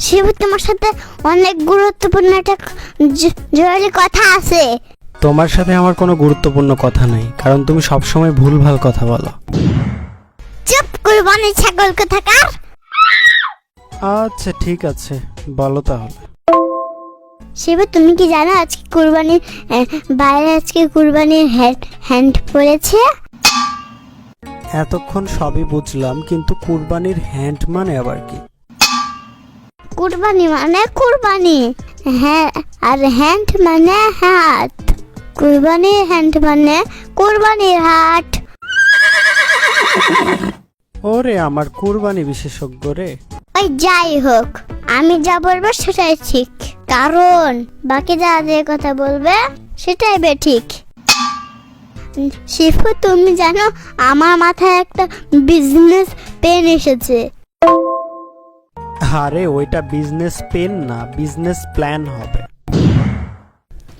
শিবু, তোমার সাথে অনেক গুরুত্বপূর্ণ একটা জরুরি কথা আছে। তোমার সাথে আমার কোনো গুরুত্বপূর্ণ কথা নাই, কারণ তুমি সবসময় ভুলভাল কথা বলো। চুপ, কুরবানির ছাগল কোথাকার। আচ্ছা ঠিক আছে, বলো তাহলে। শিবু, তুমি কি জানো আজকে কুরবানির বাইরে আজকে কুরবানির হ্যান্ড পড়েছে? এতক্ষণ সবই বুঝলাম, কিন্তু কুরবানির হ্যান্ড মানে আবার কি? কুরবানি মানে কুরবানি, হ্যাঁ, আর হ্যান্ড মানে হাত। কুরবানির হ্যান্ড মানে কুরবানির হাট। ওরে আমার কুরবানি বিশেষজ্ঞ রে। ওই যাই হোক, আমি যা বলবো সেটাই ঠিক, কারণ বাকি যা যে কথা বলবে সেটাই বেঠিক। শিফু, তুমি জানো আমার মাথায় একটা বিজনেস পেন এসেছে। আরে ওইটা বিজনেস পেন না, বিজনেস প্ল্যান হবে।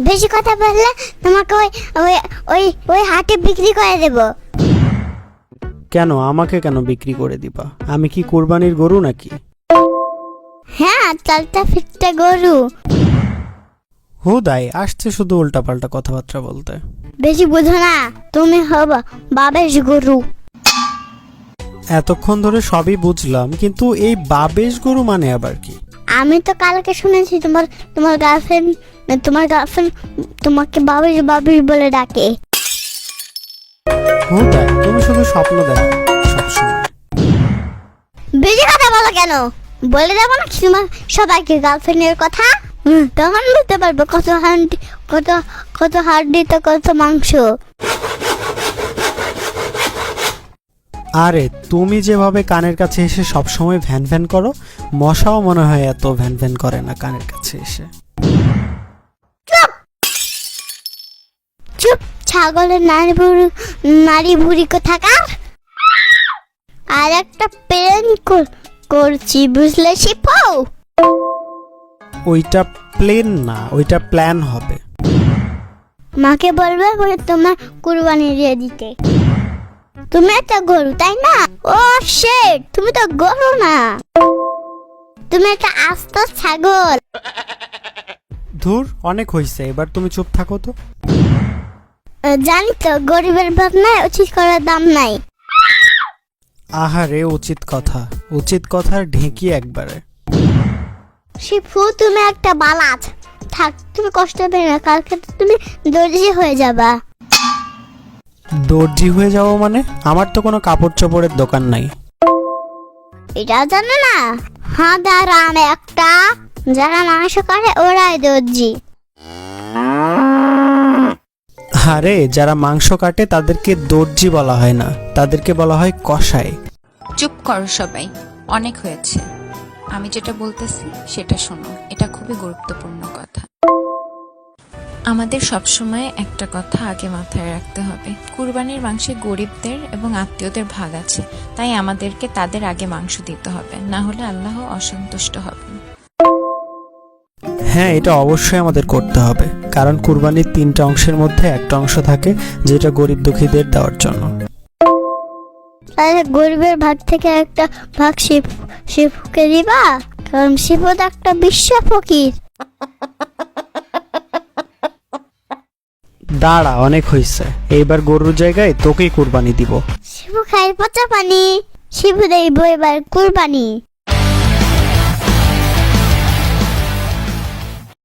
বেশি কথা বললে তোমাকে ওই ওই ওই ওই হাটে বিক্রি করে দেব। কেন আমাকে কেন বিক্রি করে দিবা? আমি কি কুরবানির গরু নাকি? হ্যাঁ, চালটা ফিরতে গরু। হুদাই আসছে শুধু উল্টাপাল্টা কথাবার্তা বলতে। বেশি বুঝো না, তুমি হবা বাবেশ গরু। এতক্ষণ ধরে সবই বুঝলাম, কিন্তু এই বাবেশ গরু মানে আবার কি? আমি তো কালকে শুনেছি তোমার গার্লফ্রেন্ড তোমাকে বাবেশ বাবেশ বলে ডাকে। হুদাই তুমি শুধু স্বপ্ন দেখো সবসময়। বেশি কথা বলো কেন? বলে দেবো না তোমার সবাইকে গার্লফ্রেন্ডের কথা। তখন বুঝতে পারবো কত হাড্ডি তো কত মাংস। আরে তুমি যেভাবে কানের কাছে এসে সবসময় ভ্যান ভ্যান করো, মশাও মনে হয় এত ভ্যান ভ্যান করে না কানের কাছে এসে। চুপ, ছাগলের নারী ভুড়ি কোথাকার। আর একটা প্লেন করছি, বুঝলে শিপু? ওইটা প্লেন না, ওইটা প্ল্যান হবে। মাকে বলবে বলে তোমার কুরবানি দিয়ে দিতে। তুমি একটা গরু, তাই না? ও শিট, তুমি তো গরু না, তুমি একটা আস্ত ছাগল। ধুর, অনেক হইছে, এবার তুমি চুপ থাকো তো। জানি তো, গরিবের ভাত নাই, উচিত করার দাম নাই। আহারে উচিত কথার ঢেঁকি একবারে। শিফু, তুমি একটা বালাজ। থাক, তুমি কষ্ট পেয়ে না, কালকে তো তুমি দর্জি হয়ে যাবা। দর্জি হয়ে যাবো মানে? আমার তো কোনো কাপড় চোপড়ের দোকান নাই। এটা জানো না? হাঁদারাম একটা, যারা মাংস করে ওরাই দর্জি। আরে যারা মাংস কাটে তাদেরকে দর্জি বলা হয় না, তাদেরকে বলা হয় কসাই। চুপ করো সবাই, অনেক হয়েছে। আমি যেটা বলতেছি সেটা শোনো, এটা খুবই গুরুত্বপূর্ণ কথা। আমাদের সবসময় একটা কথা আগে মাথায় রাখতে হবে, কুরবানির মাংসে গরিবদের এবং আত্মীয়দের ভাগ আছে, তাই আমাদেরকে তাদের আগে মাংস দিতে হবে, না হলে আল্লাহ অসন্তুষ্ট হবেন। হ্যাঁ, এটা অবশ্যই আমাদের করতে হবে, কারণ কুরবানির 3টা অংশের মধ্যে একটা অংশ থাকে যেটা গরিব দুঃখীদের দেওয়ার জন্য। তাহলে গরিবের ভাগ থেকে একটা ভাগ শিফুকে দিবা, কারণ শিফু তো একটা বিশ্ব ফকির। দাঁড়া, অনেক হইছে, এইবার গরুর জায়গায় তোকেই কুরবানি দিব। শিফু খাই পচা পানি, শিফু দেব এবার কুরবানি।